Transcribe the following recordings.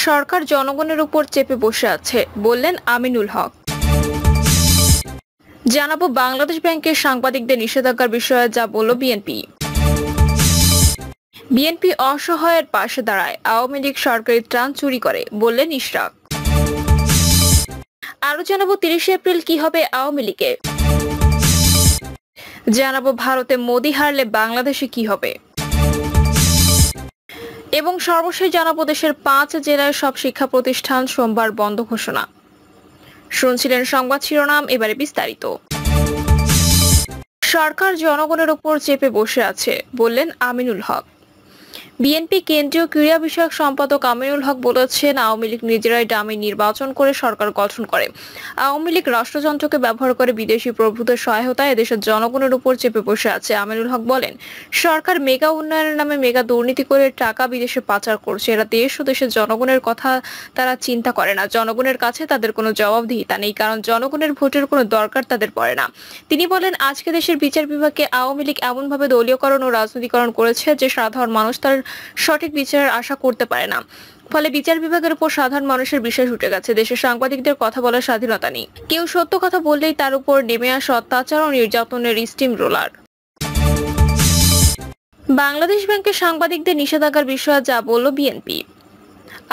সরকার জনগণের উপর চেপে বসে আছে, বললেন আমিনুল হক। জানাবো বাংলাদেশ ব্যাংকের সাংবাদিকদের নিষেধাজ্ঞার বিষয়ে যা বলল বিএনপি। বিএনপি অসহায়ের পাশে দাঁড়ায়, আওয়ামী লীগ সরকারি ত্রাণ চুরি করে, বললেন ইশরাক। আরো জানাবো 30 এপ্রিল কি হবে আওয়ামী লীগে। জানাবো ভারতে মোদি হারলে বাংলাদেশে কি হবে। এবং সর্বশেষ জানাবো দেশের 5 জেলার সব শিক্ষা প্রতিষ্ঠান সোমবার বন্ধ ঘোষণা। শুনছিলেন সংবাদ শিরোনাম, এবারে বিস্তারিত। সরকার জনগণের উপর চেপে বসে আছে, বললেন আমিনুল হক। বিএনপি কেন্দ্রীয় ক্রীড়া বিষয়ক সম্পাদক আমিনুল হক বলেছেন, আওয়ামী লীগ নিজেরাই ডামি নির্বাচন করে সরকার গঠন করে। আওয়ামী লীগ রাষ্ট্রযন্ত্রকে ব্যবহার করে বিদেশি প্রভুদের সহায়তায় দেশের জনগণের উপর চেপে বসে আছে। আমিনুল হক বলেন, সরকার মেগা উন্নয়নের নামে মেগা দুর্নীতি করে টাকা বিদেশে পাচার করছে। এরা দেশ ও দেশের জনগণের কথা তারা চিন্তা করে না। জনগণের কাছে তাদের কোনো জবাবদিহিতা নেই, কারণ জনগণের ভোটের কোনো দরকার তাদের পড়ে না। তিনি বলেন, আজকে দেশের বিচার বিভাগকে আওয়ামী লীগ এমনভাবে দলীয়করণ ও রাজনীতিকরণ করেছে যে সাধারণ মানুষ তার সঠিক বিচারের আশা করতে পারে না। ফলে বিচার বিভাগের উপর সাধারণ মানুষের বিশ্বাস উঠে গেছে। দেশের সাংবাদিকদের কথা বলার স্বাধীনতা নেই। কেউ সত্য কথা বললেই তার উপর নেমে আসে অত্যাচার ও নির্যাতনের স্টিম রোলার। বাংলাদেশ ব্যাংকের সাংবাদিকদের নিষেধাজ্ঞার বিষয়ে যা বলল বিএনপি।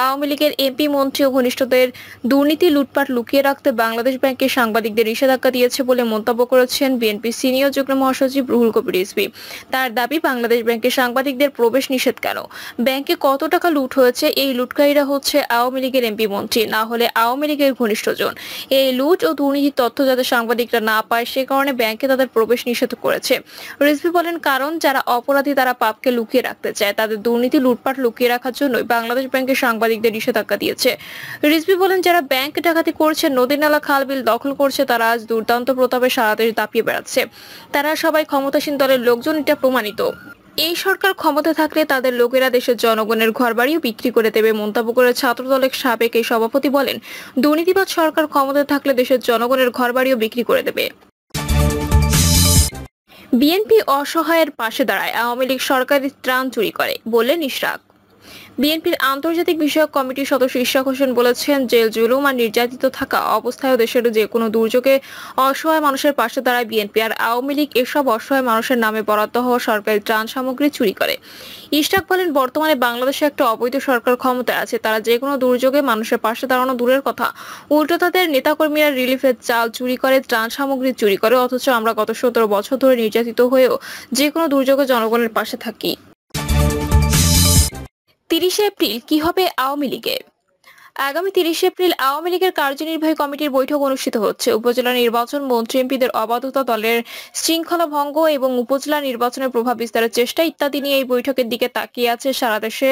আওয়ামী লীগের এমপি মন্ত্রী ও ঘনিষ্ঠদের দুর্নীতি লুটপাট লুকিয়ে রাখতে বাংলাদেশ ব্যাংকের সাংবাদিকদের নিষেধাজ্ঞা দিয়েছে বলে মন্তব্য করেছেন বিএনপি সিনিয়র যুগ্ম মহাসচিব রুহুল কবির রিজভী। তার দাবি, বাংলাদেশ ব্যাংকের সাংবাদিকদের প্রবেশ নিষেধ কেন? ব্যাংকে কত টাকা লুট হয়েছে? এই লুটকারীরা হচ্ছে আওয়ামী লীগের এমপি মন্ত্রী, না হলে আওয়ামী লীগের ঘনিষ্ঠজন। এই লুট ও দুর্নীতির তথ্য যাতে সাংবাদিকরা না পায় সে কারণে ব্যাংকে তাদের প্রবেশ নিষেধ করেছে। রিজভী বলেন, কারণ যারা অপরাধী তারা পাপকে লুকিয়ে রাখতে চায়। তাদের দুর্নীতি লুটপাট লুকিয়ে রাখার জন্যই বাংলাদেশ ব্যাংকের সাংবাদিকদের নিষেধাজ্ঞা দিয়েছে। রিজভী বলেন, যারা ব্যাংক ডাকাতি করছে, নদী নালা খাল বিল দখল করছে, তারা আজ দুর্দান্ত প্রতাপে সারা দেশ দাপিয়ে বেড়াচ্ছে। তারা সবাই ক্ষমতাসীন দলের লোকজন, এটা প্রমাণিত। এই সরকার ক্ষমতা থাকলে তাদের লোকেরা দেশের জনগণের ঘরবাড়িও বিক্রি করে দেবে, মন্তব্য করে ছাত্রদলের সাবেক এই সভাপতি বলেন, দুর্নীতিবাদ সরকার ক্ষমতা থাকলে দেশের জনগণের ঘরবাড়িও বিক্রি করে দেবে। বিএনপি অসহায়ের পাশে দাঁড়ায়, আওয়ামী লীগ সরকারি ত্রাণ চুরি করে, বললেন ইশরাক। বিএনপির আন্তর্জাতিক বিষয়ক কমিটির সদস্য ইশরাক হোসেন বলেছেন, জেল জুলুম আর নির্যাতিত থাকা অবস্থায় দেশের যে কোনো দুর্যোগে অসহায় মানুষের পাশে দাঁড়ায় বিএনপি। আর আওয়ামী লীগ এসব অসহায় মানুষের নামে বরাদ্দ হওয়া সরকারি ত্রাণ সামগ্রী চুরি করে। ইশরাক বলেন, বর্তমানে বাংলাদেশে একটা অবৈধ সরকার ক্ষমতায় আছে। তারা যে কোনো দুর্যোগে মানুষের পাশে দাঁড়ানো দূরের কথা, উল্টো তাদের নেতাকর্মীরা রিলিফের চাল চুরি করে, ত্রাণ সামগ্রী চুরি করে। অথচ আমরা গত 17 বছর ধরে নির্যাতিত হয়েও যে কোনো দুর্যোগে জনগণের পাশে থাকি। 30 এপ্রিল কি হবে আওয়ামী লীগে। আগামী 30 এপ্রিল আওয়ামী লীগের কার্যনির্বাহী কমিটির বৈঠক অনুষ্ঠিত হচ্ছে। উপজেলা নির্বাচন, মন্ত্রী এমপিদের অবাধ্যতা, দলের শৃঙ্খলা ভঙ্গ এবং উপজেলা নির্বাচনের প্রভাব বিস্তারের চেষ্টা ইত্যাদি নিয়ে এই বৈঠকের দিকে তাকিয়ে আছে সারা দেশে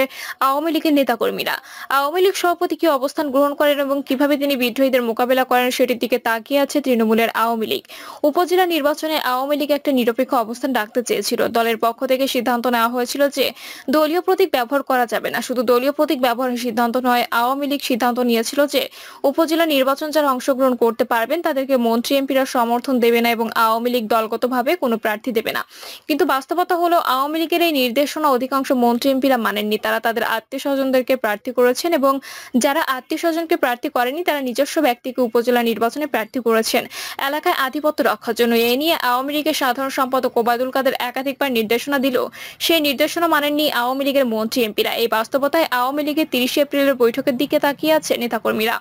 আওয়ামী লীগের নেতাকর্মীরা। আওয়ামী লীগ সভাপতি কি অবস্থান গ্রহণ করেন এবং কিভাবে তিনি বিদ্রোহীদের মোকাবেলা করেন সেটির দিকে তাকিয়ে আছে তৃণমূলের আওয়ামী লীগ। উপজেলা নির্বাচনে আওয়ামী লীগ একটা নিরপেক্ষ অবস্থান রাখতে চেয়েছিল। দলের পক্ষ থেকে সিদ্ধান্ত নেওয়া হয়েছিল যে দলীয় প্রতীক ব্যবহার করা যাবে না। শুধু দলীয় প্রতীক ব্যবহারের সিদ্ধান্ত নয়, আওয়ামী লীগ সিদ্ধান্ত নিয়েছিল যে উপজেলা নির্বাচন যারা অংশগ্রহণ করতে পারবেন তাদেরকে মন্ত্রী এমপিরা সমর্থন দেবে না এবং আওয়ামী লীগ দলগতভাবে কোনো প্রার্থী দেবে না। কিন্তু বাস্তবতা হলো, আওয়ামী লীগের এই নির্দেশনা অধিকাংশ মন্ত্রী এমপিরা মানেননি। তারা তাদের আত্মীয় স্বজনদেরকে প্রার্থী করেছেন এবং যারা আত্মীয় স্বজনকে প্রার্থী করেনি তারা নিজস্ব ব্যক্তিকে উপজেলা নির্বাচনে প্রার্থী করেছেন এলাকায় আধিপত্য রক্ষার জন্য। এ নিয়ে আওয়ামী লীগের সাধারণ সম্পাদক ওবায়দুল কাদের একাধিকবার নির্দেশনা দিলেও সেই নির্দেশনা মানেননি আওয়ামী লীগের মন্ত্রী এমপিরা। এই বাস্তবতায় আওয়ামী লীগের 30 এপ্রিলের বৈঠকের দিকে তাকিয়ে আছে নেতাকর্মীরা।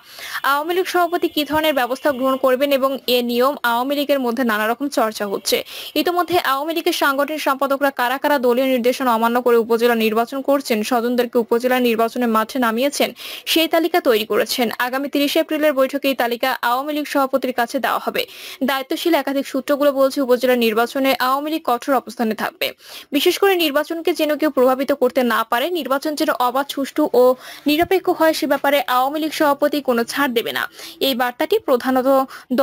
আওয়ামী লীগ সভাপতি কি ধরনের ব্যবস্থা গ্রহণ করবেন এবং এ নিয়ম আওয়ামী লীগের মধ্যে নানা রকম চর্চা হচ্ছে। ইতিমধ্যে আওয়ামী লীগের সাংগঠনিক সম্পাদকরা কারা কারা দলীয় নির্দেশনা অমান্য করে উপজেলা নির্বাচন করছেন, স্বজনদেরকে উপজেলা নির্বাচনের মাঠে নামিয়েছেন, সেই তালিকা তৈরি করেছেন। আগামী 30 এপ্রিলের বৈঠকে এই তালিকা আওয়ামী লীগ সভাপতির কাছে দেওয়া হবে। দায়িত্বশীল একাধিক সূত্রগুলো বলছে, উপজেলা নির্বাচনে আওয়ামী লীগ কঠোর অবস্থানে থাকবে। বিশেষ করে নির্বাচনকে যেন কেউ প্রভাবিত করতে না পারে, নির্বাচন যেন অবাধ, সুষ্ঠু ও নিরপেক্ষ হয় সে ব্যাপারে আওয়ামী লীগ সভাপতি কোনো ছাড় দেবে না। এই বার্তাটি প্রধানত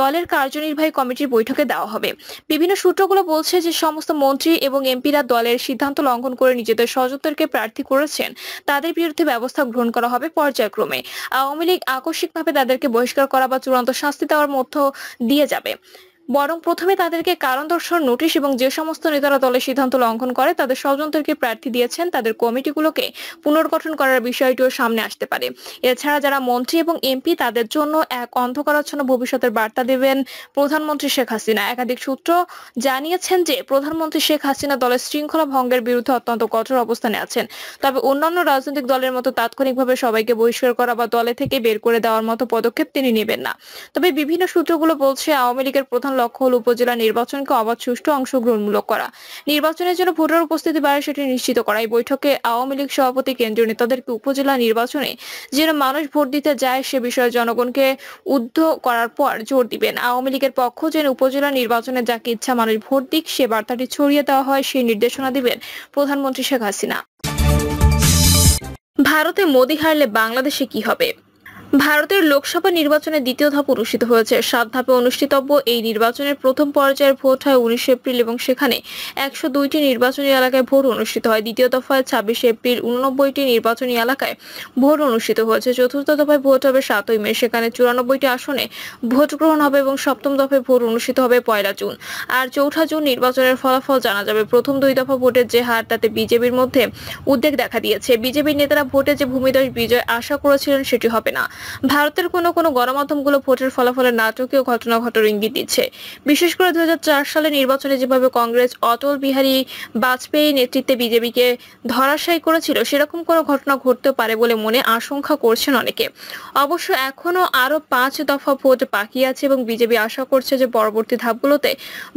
দলের কার্যনির্বাহী কমিটির বৈঠকে দেওয়া হবে। বিভিন্ন সূত্রগুলো বলছে যে সমস্ত মন্ত্রী এবং এমপিরা দলের সিদ্ধান্ত লঙ্ঘন করে নিজেদের স্বজনদেরকে প্রার্থী করেছেন তাদের বিরুদ্ধে ব্যবস্থা গ্রহণ করা হবে পর্যায়ক্রমে। আওয়ামী লীগ আকস্মিকভাবে তাদেরকে বহিষ্কার করা বা চূড়ান্ত শাস্তি দেওয়ার মধ্য দিয়ে যাবে। বরং প্রথমে তাদেরকে কারণ দর্শানোর নোটিশ এবং যে সমস্ত নেতারা দলের সিদ্ধান্ত লঙ্ঘন করে তাদের স্বজনদেরকে প্রার্থী দিয়েছেন তাদের কমিটিগুলোকে পুনর্গঠন করার বিষয়টিও সামনে আসতে পারে। এছাড়া যারা মন্ত্রী এবং এমপি তাদের জন্য এক অন্ধকারাচ্ছন্ন ভবিষ্যতের বার্তা দেবেন প্রধানমন্ত্রী শেখ হাসিনা। একাধিক সূত্র জানিয়েছেন যে প্রধানমন্ত্রী শেখ হাসিনা দলের শৃঙ্খলা ভঙ্গের বিরুদ্ধে অত্যন্ত কঠোর অবস্থানে আছেন। তবে অন্যান্য রাজনৈতিক দলের মতো তাৎক্ষণিকভাবে সবাইকে বহিষ্কার করা বা দলে থেকে বের করে দেওয়ার মতো পদক্ষেপ তিনি নেবেন না। তবে বিভিন্ন সূত্রগুলো বলছে আওয়ামী লীগের প্রধান লক্ষ্য হল উপজেলা নির্বাচনকে অবাধ, সুষ্ঠু, অংশগ্রহণমূলক করা। নির্বাচনের জন্য ভোটার উপস্থিতি বাড়ে সেটি নিশ্চিত করা। এই বৈঠকে আওয়ামী লীগ সভাপতি কেন্দ্রীয় নেতাদেরকে উপজেলা নির্বাচনে যেন মানুষ ভোট দিতে যায় সে বিষয়ে জনগণকে উদ্বুদ্ধ করার পর জোর দিবেন। আওয়ামী লীগের পক্ষ যেন উপজেলা নির্বাচনে যাকে ইচ্ছা মানুষ ভোট দিক সে বার্তাটি ছড়িয়ে দেওয়া হয় সেই নির্দেশনা দিবেন প্রধানমন্ত্রী শেখ হাসিনা। ভারতে মোদি হারলে বাংলাদেশে কি হবে? ভারতের লোকসভা নির্বাচনের দ্বিতীয় ধাপ অনুষ্ঠিত হয়েছে। 7 ধাপে অনুষ্ঠিতব্য এই নির্বাচনের প্রথম পর্যায়ের ভোট হয় 19 এপ্রিল এবং সেখানে 102টি নির্বাচনী এলাকায় ভোট অনুষ্ঠিত হয়। দ্বিতীয় দফায় 26 এপ্রিল 89টি নির্বাচনী এলাকায় ভোট অনুষ্ঠিত হয়েছে। চতুর্থ দফায় ভোট হবে 7ই মে, সেখানে 94টি আসনে ভোট গ্রহণ হবে এবং সপ্তম দফায় ভোট অনুষ্ঠিত হবে 1 জুন। আর 4 জুন নির্বাচনের ফলাফল জানা যাবে। প্রথম 2 দফা ভোটের যে হার তাতে বিজেপির মধ্যে উদ্বেগ দেখা দিয়েছে। বিজেপির নেতারা ভোটে যে ভূমিদস্যু বিজয় আশা করেছিলেন সেটি হবে না। ভারতের কোনো গণমাধ্যমগুলো ভোটের ফলাফলের নাটকীয় ঘটনা ঘটার ইঙ্গিত দিচ্ছে। বিশেষ করে 2004 সালে নির্বাচনে যেভাবে কংগ্রেস অটল বিহারী বাজপেয়ী নেতৃত্বে বিজেপিকে ধরাশায়ী করেছিল সেরকম কোনো ঘটনা ঘটতে পারে বলে মনে আশঙ্কা করছেন অনেকে। অবশ্য এখনো আরো 5 দফা ভোট বাকি আছে এবং বিজেপি আশা করছে যে পরবর্তী ধাপগুলোতে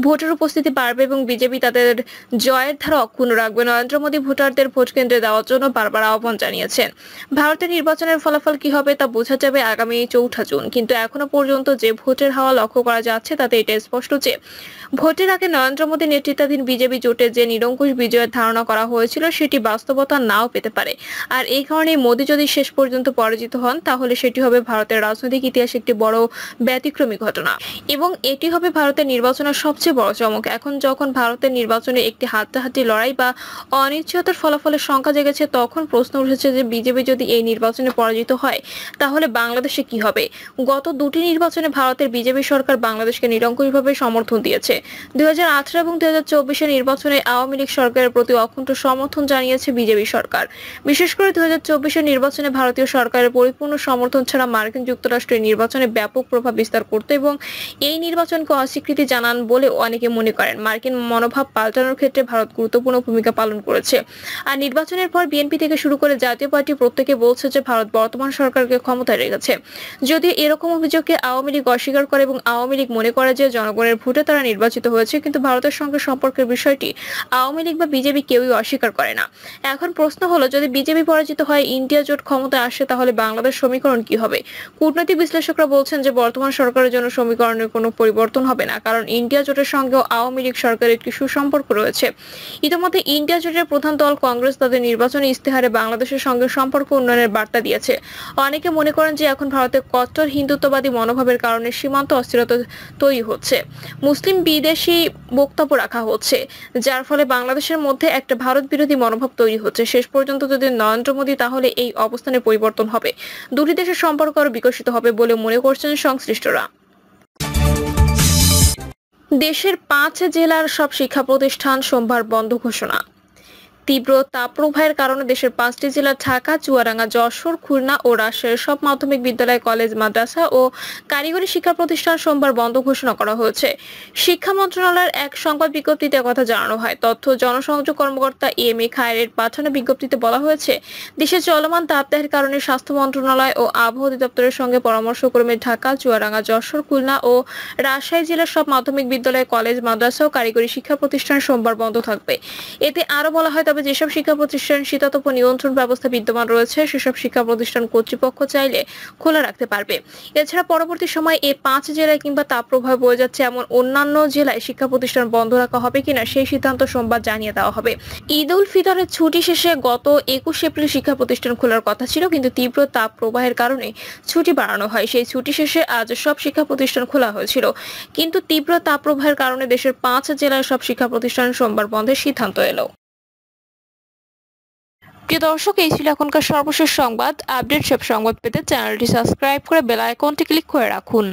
ভোটের উপস্থিতি বাড়বে এবং বিজেপি তাদের জয়ের ধারা অক্ষুণ্ণ রাখবে। নরেন্দ্র মোদী ভোটারদের ভোট কেন্দ্রে দেওয়ার জন্য বারবার আহ্বান জানিয়েছেন। ভারতের নির্বাচনের ফলাফল কি হবে তা বোঝা যাবে আগামী 4 জুন। কিন্তু এখনো পর্যন্ত যে ভোটের হাওয়া লক্ষ্য করা যাচ্ছে তাতে এটা স্পষ্ট যে ভোটের আগে নরেন্দ্র মোদী নেতৃত্বাধীন বিজেপি জোটে যে নিরঙ্কুশ বিজয়ের ধারণা করা হয়েছিল সেটি বাস্তবতা নাও পেতে পারে। আর এই কারণে মোদী যদি শেষ পর্যন্ত পরাজিত হন তাহলে সেটি হবে ভারতের রাজনৈতিক ইতিহাসে একটি বড় ব্যতিক্রমী ঘটনা এবং এটি হবে ভারতের নির্বাচনের সবচেয়ে বড় চমক। এখন যখন ভারতের নির্বাচনে একটি হাড্ডাহাড্ডি লড়াই বা অনিশ্চয়তার ফলাফলের সংখ্যা জেগেছে তখন প্রশ্ন উঠেছে যে বিজেপি যদি এই নির্বাচনে পরাজিত হয় তাহলে বাংলাদেশে কি হবে? গত 2টি নির্বাচনে ভারতের বিজেপি সরকার বাংলাদেশকে নিরঙ্কুশভাবে সমর্থন দিয়েছে। 2018 এবং 2024 নির্বাচনে আওয়ামী লীগ সরকারের প্রতি অকুণ্ঠ সমর্থন জানিয়েছে বিজেপি সরকার। বিশেষ করে 2024 নির্বাচনে ভারতীয় সরকারের পরিপূর্ণ সমর্থন ছাড়া মার্কিন যুক্তরাষ্ট্রের নির্বাচনে ব্যাপক প্রভাব বিস্তার করতে এবং এই নির্বাচনকে অস্বীকৃতি জানান বলে অনেকে মনে করেন। মার্কিন মনোভাব পাল্টানোর ক্ষেত্রে ভারত গুরুত্বপূর্ণ ভূমিকা পালন করেছে। আর নির্বাচনের পর বিএনপি থেকে শুরু করে জাতীয় পার্টি প্রত্যেকে বলছে যে ভারত বর্তমান সরকারকে ক্ষমতায় রেখেছে। যদিও এরকম অভিযোগকে আওয়ামী লীগ অস্বীকার করে এবং আওয়ামী লীগ মনে করে যে জনগণের ভোটে তারা নির্বাচিত হয়েছে, কিন্তু ভারতের সঙ্গে সম্পর্কের বিষয়টি আওয়ামী লীগ বা বিজেপি কেউই অস্বীকার করে না। এখন প্রশ্ন হলো যদি বিজেপি পরাজিত হয় ইন্ডিয়া জোট ক্ষমতায় আসে তাহলে বাংলাদেশ সমীকরণ কি হবে? কূটনৈতিক বিশ্লেষকরা বলছেন যে বর্তমান সরকারের জন্য সমীকরণের কোনো পরিবর্তন হবে না, কারণ ইন্ডিয়া জোটের সঙ্গেও আওয়ামী লীগ সরকারের একটি সুসম্পর্ক রয়েছে। ইতিমধ্যে ইন্ডিয়া জোটের প্রধান দল কংগ্রেস তাদের নির্বাচনী ইস্তেহারে বাংলাদেশের সঙ্গে সম্পর্ক উন্নয়নের বার্তা দিয়েছে। অনেকে মনে করেন যে এখন ভারতে কট্টর হিন্দুত্ববাদী মনোভাবের কারণে সীমান্ত অস্থিরতা তৈরি হচ্ছে, মুসলিম বিদেশি বক্তব্য রাখা হচ্ছে, যার ফলে বাংলাদেশের মধ্যে একটা ভারত বিরোধী মনোভাব তৈরি হচ্ছে। শেষ পর্যন্ত যদি নরেন্দ্র মোদী তাহলে এই অবস্থানের পরিবর্তন হবে, দুটি দেশের সম্পর্ক আরো বিকশিত হবে বলে মনে করছেন সংশ্লিষ্টরা। দেশের 5 জেলার সব শিক্ষা প্রতিষ্ঠান সোমবার বন্ধ ঘোষণা। তীব্র তাপপ্রবাহের কারণে দেশের 5টি জেলা ঢাকা, চুয়াডাঙ্গা, যশোর, খুলনা ও রাজশাহীর সব মাধ্যমিক বিদ্যালয়, কলেজ, মাদ্রাসা ও কারিগরি শিক্ষা প্রতিষ্ঠান সোমবার বন্ধ ঘোষণা করা হয়েছে। শিক্ষা মন্ত্রণালয়ের এক সংবাদ বিজ্ঞপ্তিতে কথা জানানো হয়। তথ্য জনসংযোগ কর্মকর্তা এম.এ. খায়েরের পাঠানো বিজ্ঞপ্তিতে বলা হয়েছে, দেশে চলমান তাপদাহের কারণে স্বাস্থ্য মন্ত্রণালয় ও আবহাওয়া অধিদপ্তরের সঙ্গে পরামর্শক্রমে ঢাকা, চুয়াডাঙ্গা, যশোর, খুলনা ও রাজশাহী জেলার সব মাধ্যমিক বিদ্যালয়, কলেজ, মাদ্রাসা ও কারিগরি শিক্ষা প্রতিষ্ঠান সোমবার বন্ধ থাকবে। এতে আরো বলা হয়, তবে যেসব শিক্ষা প্রতিষ্ঠান শীতাতপ নিয়ন্ত্রণ ব্যবস্থা বিদ্যমান রয়েছে সেসব শিক্ষা প্রতিষ্ঠান কর্তৃপক্ষ চাইলে খোলা রাখতে পারবে। এছাড়া পরবর্তী সময় এই 5 জেলায় কিংবা তাপপ্রবাহ বয়ে যাচ্ছে এমন অন্যান্য জেলায় শিক্ষা প্রতিষ্ঠান বন্ধ রাখা হবে কিনা সেই সিদ্ধান্ত সোমবার জানিয়ে দেওয়া হবে। ঈদ উল ফিতরের ছুটি শেষে গত 21 এপ্রিল শিক্ষা প্রতিষ্ঠান খোলার কথা ছিল, কিন্তু তীব্র তাপ প্রবাহের কারণে ছুটি বাড়ানো হয়। সেই ছুটি শেষে আজ সব শিক্ষা প্রতিষ্ঠান খোলা হয়েছিল, কিন্তু তীব্র তাপ প্রবাহের কারণে দেশের 5 জেলার সব শিক্ষা প্রতিষ্ঠান সোমবার বন্ধের সিদ্ধান্ত এলো। প্রিয় দর্শক, এই ছিল এখনকার সর্বশেষ সংবাদ। আপডেট সব সংবাদ পেতে চ্যানেলটি সাবস্ক্রাইব করে বেল আইকনটি ক্লিক করে রাখুন।